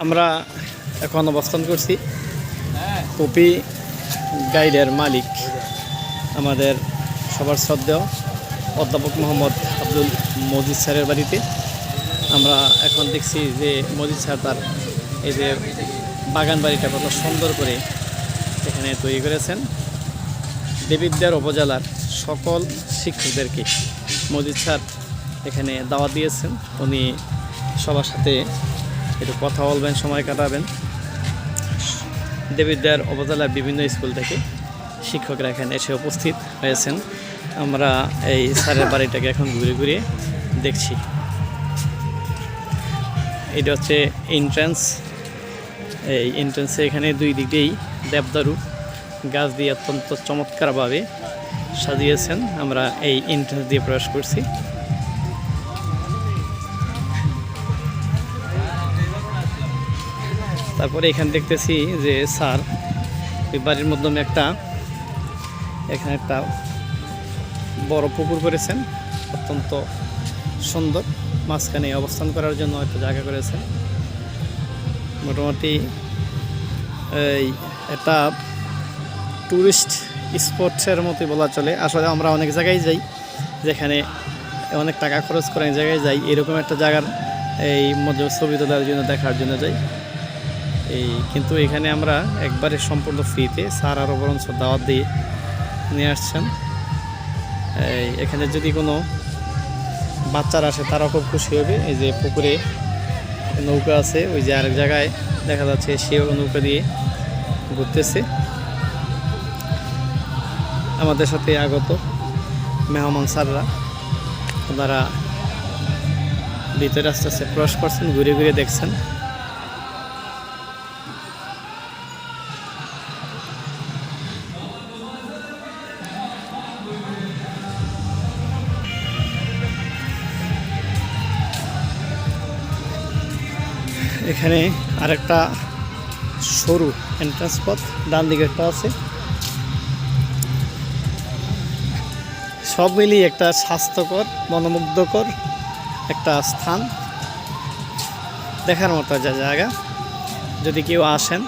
আমরা এখন অবস্থান করছি কপি গাইডের মালিক আমাদের সবার শ্রদ্ধেয় অধ্যাপক মোহাম্মদ আব্দুল মজিদ স্যারের বাড়িতে। আমরা এখন দেখছি যে মজিদ স্যার তার এই যে বাগান বাড়িটা কত সুন্দর করে এখানে তৈরি করেছেন। দেবিদ্বার উপজেলার সকল শিক্ষকদেরকে মজিদ স্যার এখানে দাওয়াত দিয়েছেন। উনি সবার সাথে একটু কথা বলবেন, সময় কাটাবেন। দেবিদ্বার উপজেলার বিভিন্ন স্কুল থেকে শিক্ষকরা এখানে এসে উপস্থিত হয়েছেন। আমরা এই স্যারের বাড়িটাকে এখন ঘুরে ঘুরে দেখছি। এটা হচ্ছে এন্ট্রান্স। এই এন্ট্রান্সে এখানে দুই দিক দিয়েই দেবদারু গাছ দিয়ে অত্যন্ত চমৎকারভাবে সাজিয়েছেন। আমরা এই এন্ট্রান্স দিয়ে প্রবেশ করছি। তারপরে এখানে দেখতেছি যে স্যার ওই বাড়ির মাধ্যমে এখানে একটা বড় পুকুর করেছেন, অত্যন্ত সুন্দর। মাঝখানে অবস্থান করার জন্য একটা জায়গা করেছেন। মোটামুটি একটা ট্যুরিস্ট স্পটের মতোই বলা চলে। আসলে আমরা অনেক জায়গায় যাই, যেখানে অনেক টাকা খরচ করে অনেক জায়গায় যাই, এরকম একটা জায়গার এই মধ্যে ছবি তোলার জন্য, দেখার জন্য যাই। কিন্তু এখানে আমরা একবারে সম্পূর্ণ ফ্রিতে স্যার আরও বরঞ্চ দাওয়াত দিয়ে নিয়ে আসছেন। এখানে যদি কোনো বাচ্চারা আসে তারাও খুব খুশি হবে। এই যে পুকুরে নৌকা আছে, ওই যে আরেক জায়গায় দেখা যাচ্ছে সেও নৌকা দিয়ে ঘুরতেছে। আমাদের সাথে আগত মেহমান স্যাররা ওনারা ভিতরে আস্তে আস্তে প্রবেশ করছেন, ঘুরে ঘুরে দেখছেন। এখানে আরেকটা সরু এন্ট্রান্স পথ ডান দিকে একটা আছে। সব মিলিয়ে একটা স্বাস্থ্যকর, মনোমুগ্ধকর একটা স্থান, দেখার মতো জায়গা। যদি কেউ আসেন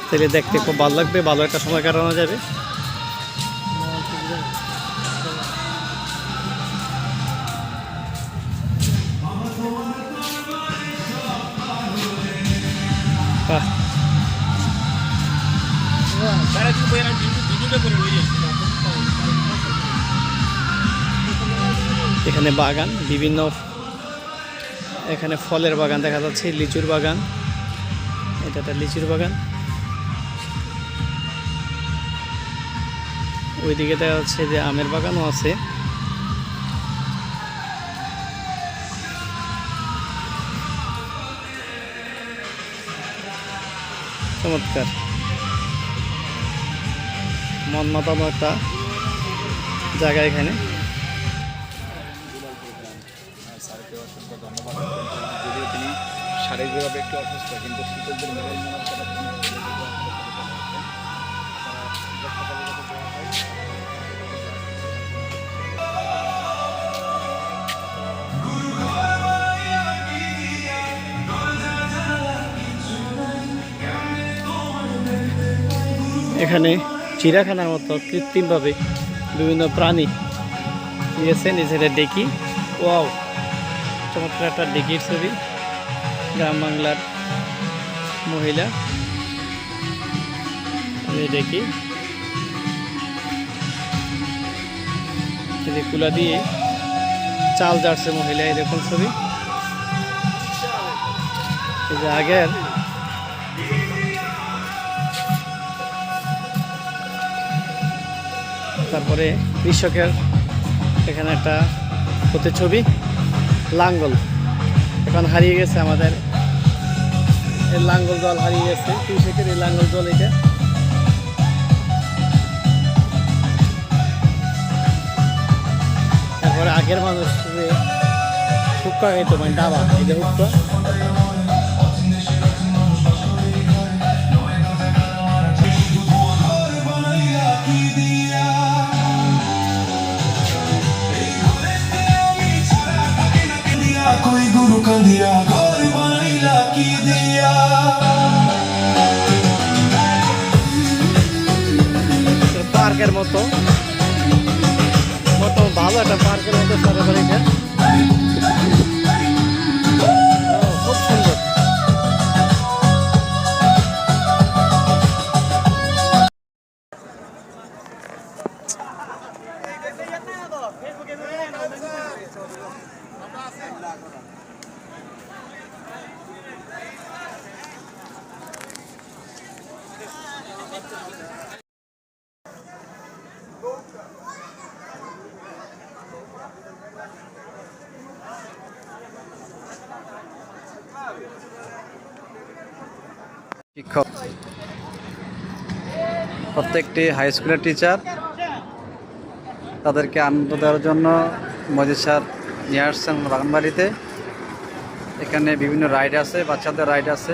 তাহলে দেখতে খুব ভালো লাগবে, ভালো একটা সময় কাটানো যাবে। এখানে বাগান, বিভিন্ন এখানে ফলের বাগান দেখা যাচ্ছে, লিচুর বাগান। এটা একটা লিচুর বাগান। ওইদিকে দেখা যাচ্ছে যে আমের বাগানও আছে। চমৎকার, মন মাতানো একটা জায়গা এখানে। যদিও তিনি শারীরিকভাবে একটু অসুস্থ, কিন্তু শিক্ষকদের এখানে চিড়িয়াখানার মতো কৃত্রিমভাবে বিভিন্ন প্রাণী দিয়েছে। নিজেদের ডেকি, ওয়াও, চমৎকার একটা ডেকির ছবি। গ্রাম বাংলার মহিলা ডেকি, কুলা দিয়ে চাল যাচ্ছে মহিলা, এরকম ছবি। এই যে আগের তারপরে কৃষকের এখানে একটা প্রতিচ্ছবি। লাঙ্গল এখন হারিয়ে গেছে, আমাদের এই লাঙ্গল দল হারিয়ে গেছে, কৃষকের এই লাঙ্গল দল। এটা তারপরে আগের মানুষ যে হুক্কা খাইত, মানে ডাবা, এই যে হুক্কা। कोई गुरु कंदिया घर बनाइला की दिया পার্কের মতো ভালো একটা পার্কের মতো সরকার এটা খুব সুন্দর। শিক্ষক প্রত্যেকটি হাই স্কুলের টিচার তাদেরকে আনন্দ দেওয়ার জন্য মজিদ স্যার নিয়ে আসছেন বাগানবাড়িতে। এখানে বিভিন্ন রাইড আছে, বাচ্চাদের রাইড আছে।